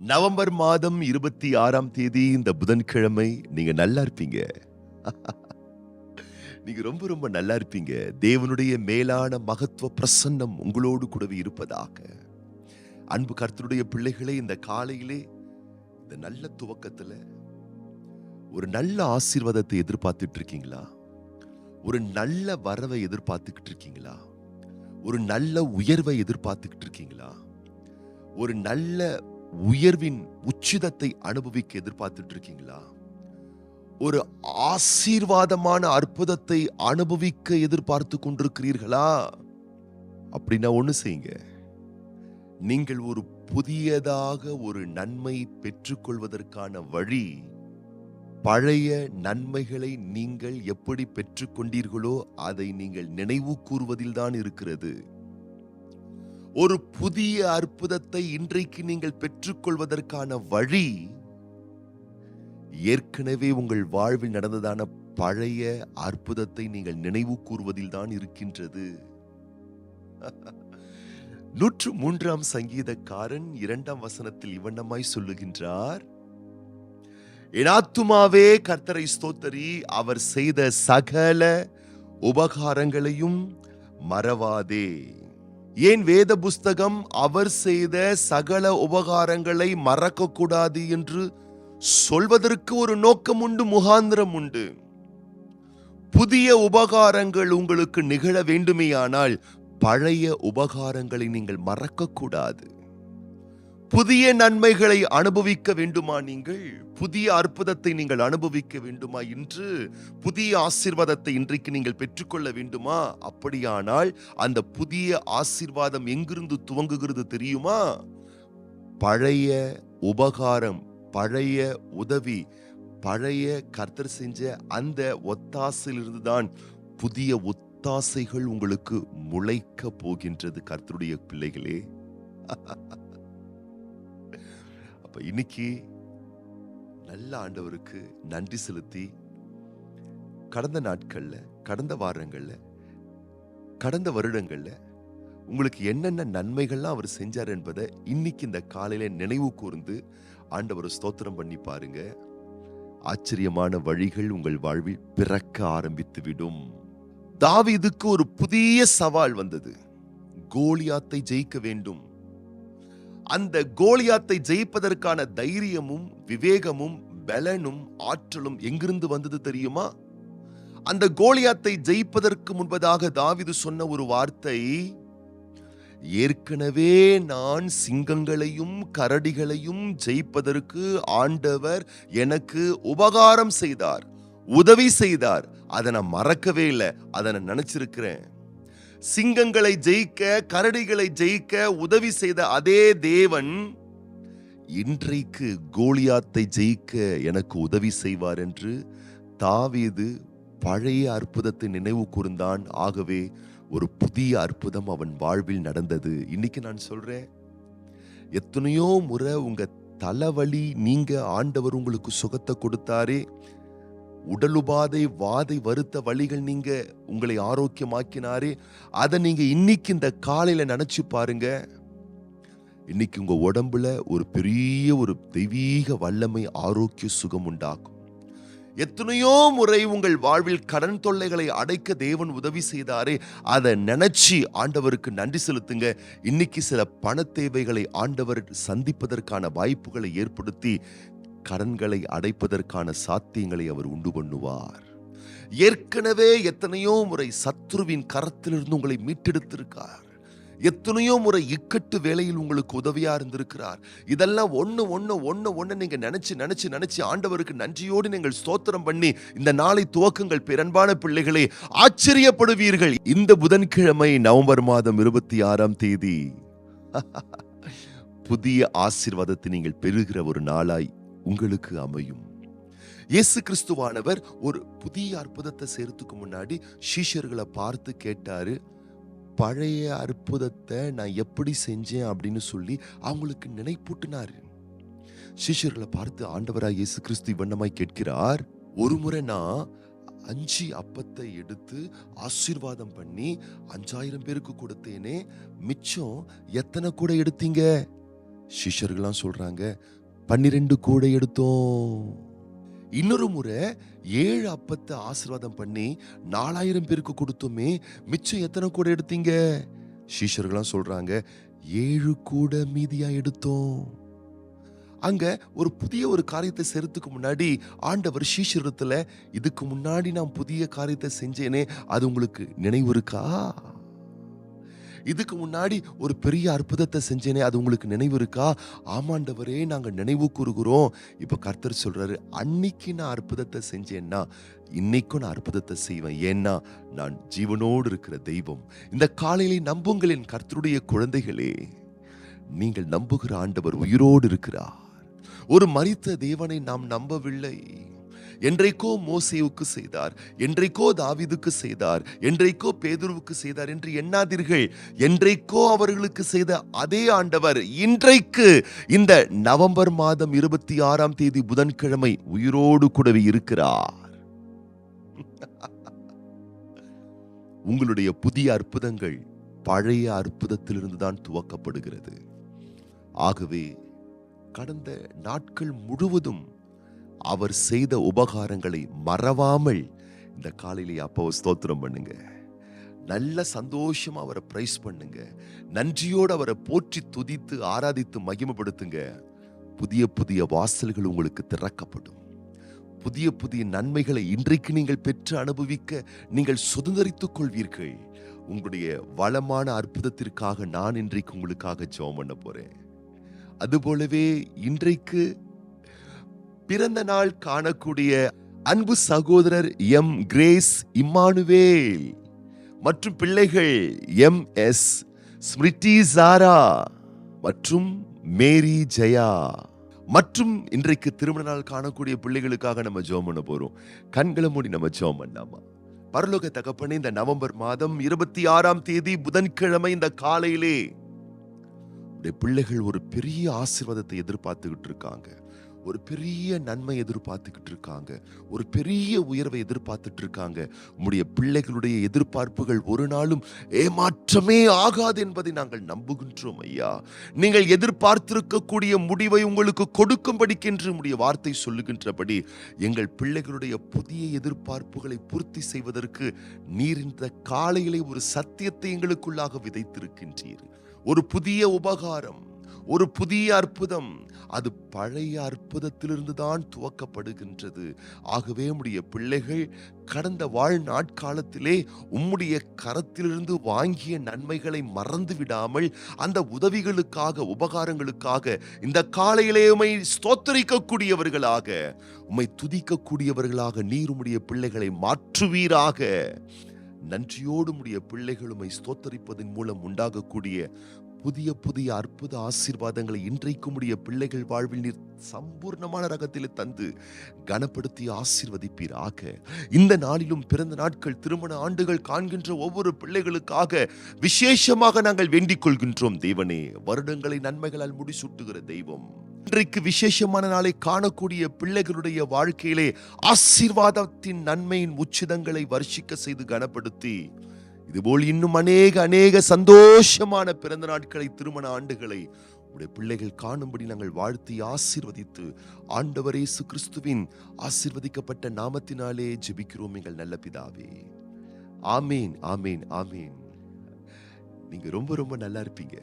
November மாதம் 26ஆம் தேதி இந்த புதன்கிழமை நீங்க நல்லா இருப்பீங்க. நீங்க ரொம்ப ரொம்ப நல்லா இருப்பீங்க. தேவனுடைய மேலான மகத்துவ பிரசன்னம் உங்களோடு கூடவே இருப்பதாக. அன்பு கர்த்தருடைய பிள்ளைகளே, இந்த காலையிலே இந்த நல்ல துவக்கத்துல ஒரு நல்ல ஆசீர்வாதத்தை எதிர்பார்த்துட்டு இருக்கீங்களா? ஒரு நல்ல வரவை எதிர்பார்த்துக்கிட்டு இருக்கீங்களா? ஒரு நல்ல உயர்வை எதிர்பார்த்துக்கிட்டு இருக்கீங்களா? ஒரு நல்ல உயர்வின் உச்சிதத்தை அனுபவிக்க எதிர்பார்த்துட்டு இருக்கீங்களா? ஒரு ஆசீர்வாதமான அற்புதத்தை அனுபவிக்க எதிர்பார்த்து கொண்டிருக்கிறீர்களா? அப்படின்னா ஒண்ணு செய்யுங்க. நீங்கள் ஒரு புதியதாக ஒரு நன்மை பெற்றுக்கொள்வதற்கான வழி, பழைய நன்மைகளை நீங்கள் எப்படி பெற்றுக்கொண்டீர்களோ அதை நீங்கள் நினைவு கூறுவதில் தான் இருக்கிறது. ஒரு புதிய அற்புதத்தை இன்றைக்கு நீங்கள் பெற்றுக்கொள்வதற்கான வழி, ஏற்கனவே உங்கள் வாழ்வில் நடந்ததான பழைய அற்புதத்தை நீங்கள் நினைவு கூறுவதில் தான் இருக்கின்றது. 103ஆம் சங்கீதக்காரன் 2ஆம் வசனத்தில் இவ்வண்ணமாய் சொல்லுகின்றார், என் ஆத்துமாவே கர்த்தரை ஸ்தோத்தரி, அவர் செய்த சகல உபகாரங்களையும் மறவாதே. ஏன் வேத புஸ்தகம் அவர் செய்த சகல உபகாரங்களை மறக்க கூடாது என்று சொல்வதற்கு ஒரு நோக்கம் உண்டு, முகாந்திரம் உண்டு. புதிய உபகாரங்கள் உங்களுக்கு நிகழ வேண்டுமேயானால் பழைய உபகாரங்களை நீங்கள் மறக்க கூடாது. புதிய நன்மைகளை அனுபவிக்க வேண்டுமா? நீங்கள் புதிய அற்புதத்தை நீங்கள் அனுபவிக்க வேண்டுமா? இன்று புதிய ஆசீர்வாதத்தை இன்றைக்கு நீங்கள் பெற்றுக்கொள்ள வேண்டுமா? அப்படியானால் அந்த புதிய ஆசீர்வாதம் எங்கிருந்து துவங்குகிறது தெரியுமா? பழைய உபகாரம், பழைய உதவி, பழைய கர்த்தர் செஞ்ச அந்த ஒத்தாசையிலிருந்து தான் புதிய ஒத்தாசைகள் உங்களுக்கு முளைக்க போகின்றது. கர்த்தருடைய பிள்ளைகளே, அப்ப இன்னைக்கு நல்ல ஆண்டவருக்கு நன்றி செலுத்தி, கடந்த நாட்கள்ல, கடந்த வாரங்கள்ல, கடந்த வருடங்கள்ல உங்களுக்கு என்னென்ன நன்மைகள்லாம் அவர் செஞ்சார் என்பதை இன்னைக்கு இந்த காலையில நினைவு கூர்ந்து ஆண்டவர் ஸ்தோத்திரம் பண்ணி பாருங்க. ஆச்சரியமான வழிகள் உங்கள் வாழ்வில் பிறக்க ஆரம்பித்து விடும். தாவீதுக்கு ஒரு புதிய சவால் வந்தது. கோலியாத்தை ஜெயிக்க வேண்டும். அந்த கோலியாத்தை ஜெயிப்பதற்கான தைரியமும் விவேகமும் பலனும் ஆற்றலும் எங்கிருந்து வந்தது தெரியுமா? அந்த கோலியாத்தை ஜெயிப்பதற்கு முன்பதாக தாவீது சொன்ன ஒரு வார்த்தை, ஏற்கனவே நான் சிங்கங்களையும் கரடிகளையும் ஜெயிப்பதற்கு ஆண்டவர் எனக்கு உபகாரம் செய்தார், உதவி செய்தார். அதை நான் மறக்கவே இல்லை, அதை நான் நினைச்சிருக்கிறேன். சிங்கங்களை ஜெயிக்க, கரடிகளை ஜெயிக்க உதவி செய்த அதே தேவன் இன்றைக்கு கோலியாத்தை ஜெயிக்க எனக்கு உதவி செய்வார் என்று தாவீது பழைய அற்புதத்தை நினைவு கூர்ந்தான். ஆகவே ஒரு புதிய அற்புதம் அவன் வாழ்வில் நடந்தது. இன்னைக்கு நான் சொல்றேன், எத்தனையோ முறை உங்க தலைவலி நீங்க ஆண்டவர் உங்களுக்கு சுகத்தை கொடுத்தாரே, உடலுபாதை வாதை வருத்த வழிகள் நீங்க உங்களை ஆரோக்கியமாக்கினாரே, அதை நீங்க இன்னைக்கு இந்த காலையில நினைச்சு பாருங்க. இன்னைக்கு உங்க உடம்புல ஒரு பெரிய ஒரு தெய்வீக வல்லமை, ஆரோக்கிய சுகம் உண்டாகும். எத்தனையோ முறை உங்கள் வாழ்வில் கடன் தொல்லைகளை அடைக்க தேவன் உதவி செய்தாரே, அதை நினைச்சு ஆண்டவருக்கு நன்றி செலுத்துங்க. இன்னைக்கு சில பண தேவைகளை ஆண்டவர் சந்திப்பதற்கான வாய்ப்புகளை ஏற்படுத்தி கடன்களை அடைப்பதற்கான சாத்தியங்களை அவர் உண்டு பண்ணுவார். ஏற்கனவே எத்தனையோ முறை சத்துருவின் கரத்திலிருந்து உங்களை மீட்டெடுத்திருக்கார். எத்தனையோ முறை இக்கட்டு வேளையில் உங்களுக்கு உதவியா இருந்திருக்கிறார். இதெல்லாம் ஒண்ணு நீங்க நினைச்சு ஆண்டவருக்கு நன்றியோடு நீங்கள் ஸ்தோத்திரம் பண்ணி இந்த நாளை துவக்குங்கள். பிறன்பான பிள்ளைகளே, ஆச்சரியப்படுவீர்கள். இந்த புதன்கிழமை நவம்பர் மாதம் 26ஆம் தேதி புதிய ஆசீர்வாதத்தை நீங்கள் பெறுகிற ஒரு நாளாய் உங்களுக்கு அமையும். இயேசு கிறிஸ்துவானவர் ஒரு புதிய அற்புதத்தை செய்யறதுக்கு முன்னாடி சீஷர்களை பார்த்து கேட்டாரு, பழைய அற்புதத்தை நான் எப்படி செஞ்சேன் அப்படின்னு சொல்லி அவங்களுக்கு நினைப்பூட்டினாரு. சீஷர்களை பார்த்து ஆண்டவராய் இயேசு கிறிஸ்து இவ்வண்ணமாய் கேட்கிறார், ஒரு முறை நான் 5 அப்பத்தை எடுத்து ஆசீர்வாதம் பண்ணி 5000 பேருக்கு கொடுத்தேனே, மிச்சம் எத்தனை கூட எடுத்தீங்க? சிஷ்யர்கள்லாம் சொல்றாங்க, 12 கூடை எடுத்தோம். இன்னொரு முறை 7 அப்பத்தை ஆசீர்வாதம் பண்ணி 4000 பேருக்கு கொடுத்தோமே, மிச்சம் எத்தனை கூடை எடுத்தீங்க? சீஷர்கள்லாம் சொல்றாங்க, 7 கூடை மீதியா எடுத்தோம். அங்க ஒரு புதிய காரியத்தை செய்யறதுக்கு முன்னாடி ஆண்டவர் சீஷரிடத்துல, இதுக்கு முன்னாடி நான் புதிய காரியத்தை செஞ்சேனே, அது உங்களுக்கு நினைவு இருக்கா? இதுக்கு முன்னாடி ஒரு பெரிய அற்புதத்தை செஞ்சேனே, அது உங்களுக்கு நினைவு இருக்கா? ஆமாண்டவரே, நாங்க நினைவு கூறுகிறோம். இப்ப கர்த்தர் சொல்றாரு, அன்னைக்கு நான் அற்புதத்தை செஞ்சேன்னா இன்னைக்கும் நான் அற்புதத்தை செய்வேன். ஏன்னா நான் ஜீவனோடு இருக்கிற தெய்வம். இந்த காலையிலே நம்புங்களின் கர்த்தருடைய குழந்தைகளே, நீங்கள் நம்புகிற ஆண்டவர் உயிரோடு இருக்கிறார். ஒரு மரித்த தேவனை நாம் நம்பவில்லை. என்றைக்கோ மோசேவுக்கு செய்தார், என்றைக்கோ தாவீதுக்கு செய்தார், என்றைக்கோ பேதுருவுக்கு செய்தார் என்று எண்ணாதீர்கள். என்றைக்கோ அவர்களுக்கு செய்த அதே ஆண்டவர் இன்றைக்கு இந்த நவம்பர் மாதம் 26ஆம் தேதி புதன்கிழமை உயிரோடு கூடவே இருக்கிறார். உங்களுடைய புதிய அற்புதங்கள் பழைய அற்புதத்திலிருந்து தான் துவக்கப்படுகிறது. ஆகவே கடந்த நாட்கள் முழுவதும் அவர் செய்த உபகாரங்களை மறவாமல் இந்த காலையிலே அப்பாவை ஸ்தோத்திரம் பண்ணுங்க. நல்ல சந்தோஷமா அவரை பிரைஸ் பண்ணுங்க. நன்றியோடு அவரை போற்றி துதித்து ஆராதித்து மகிமைப்படுத்துங்க. புதிய புதிய வாசல்கள் உங்களுக்கு திறக்கப்படும். புதிய புதிய நன்மைகளை இன்றைக்கு நீங்கள் பெற்று அனுபவிக்க நீங்கள் சுதந்திரித்துக் கொள்வீர்கள். உங்களுடைய வளமான அற்புதத்திற்காக நான் இன்றைக்கு உங்களுக்காக ஜெபம் பண்ண போறேன். அதுபோலவே இன்றைக்கு பிறந்த நாள் காணக்கூடிய அன்பு சகோதரர் எம் கிரேஸ் இம்மானுவேல் மற்றும் பிள்ளைகள் எம் எஸ் ஸ்மிருதி சாரா மற்றும் மேரி ஜெயா மற்றும் இன்றைக்கு திருமண நாள் காணக்கூடிய பிள்ளைகளுக்காக நம்ம ஜெபம் பண்ண போறோம். கண்களை மூடி நம்ம ஜெபம் பண்ணாமா? பரலோக தகப்பனே, இந்த நவம்பர் மாதம் 26ஆம் தேதி புதன்கிழமை இந்த காலையிலே பிள்ளைகள் ஒரு பெரிய ஆசீர்வாதத்தை எதிர்பார்த்துக்கிட்டு இருக்காங்க. ஒரு பெரிய நன்மை எதிர்பார்த்துக்கிட்டு இருக்காங்க. ஒரு பெரிய உயர்வை எதிர்பார்த்துட்டு இருக்காங்க. உம்முடைய பிள்ளைகளுடைய எதிர்பார்ப்புகள் ஒரு நாளும் ஏமாற்றமே ஆகாது என்பதை நாங்கள் நம்புகின்றோம் ஐயா. நீங்கள் எதிர்பார்த்திருக்கக்கூடிய முடிவை உங்களுக்கு கொடுக்கும்படிக்கென்று உம்முடைய வார்த்தை சொல்லுகின்றபடி எங்கள் பிள்ளைகளுடைய புதிய எதிர்பார்ப்புகளை பூர்த்தி செய்வதற்கு நீர் இந்த காலையிலே ஒரு சத்தியத்தை எங்களுக்குள்ளாக விதைத்திருக்கின்றீர். ஒரு புதிய உபகாரம், ஒரு புதிய அற்புதம், அது பழைய அற்புதத்திலிருந்து தான் துவக்கப்படுகின்றது. ஆகவே உம்முடைய பிள்ளைகள் கடந்த வாழ்நாட்காலத்திலே உம்முடைய கரத்திலிருந்து வாங்கிய நன்மைகளை மறந்து விடாமல் அந்த உதவிகளுக்காக, உபகாரங்களுக்காக இந்த காலையிலே உம்மை ஸ்தோத்திரிக்கக்கூடியவர்களாக, உம்மை துதிக்கக்கூடியவர்களாக நீர் உம்முடைய பிள்ளைகளை மாற்றுவீராக. நன்றியோடு உம்முடைய பிள்ளைகள் உம்மை ஸ்தோத்தரிப்பதன் மூலம் உண்டாகக்கூடிய புதிய புதிய அற்புத ஆசீர்வாதங்களை இன்றைக்கும் உடைய பிள்ளைகள் வாழ்வில் நீர் சம்பூர்ணமான ரகத்தில் தந்து கனப்படுத்தி ஆசீர்வதிப்பீராக. இந்த நாளிலும் பிறந்த நாட்கள், திருமண ஆண்டுகள் காண்கின்ற ஒவ்வொரு பிள்ளைகளுக்காக விசேஷமாக நாங்கள் வேண்டிக் கொள்கின்றோம். தேவனே, வருடங்களை நன்மைகளால் முடிசூட்டுகிற தெய்வம், இன்றைக்கு விசேஷமான நாளை காணக்கூடிய பிள்ளைகளுடைய வாழ்க்கையிலே ஆசீர்வாதத்தின் நன்மையின் உச்சிதங்களை வர்ஷிக்க செய்து கனப்படுத்தி இதுபோல் இன்னும் அநேக சந்தோஷமான பிறந்த நாட்களை, திருமண ஆண்டுகளை உடைய பிள்ளைகள் காணும்படி நாங்கள் வாழ்த்தி ஆசீர்வதித்து ஆண்டவர் இயேசு கிறிஸ்துவின் ஆசீர்வதிக்கப்பட்ட நாமத்தினாலே ஜெபிக்கிறோம் எங்கள் நல்ல பிதாவே. ஆமீன், ஆமீன், ஆமீன். நீங்க ரொம்ப நல்லா இருப்பீங்க.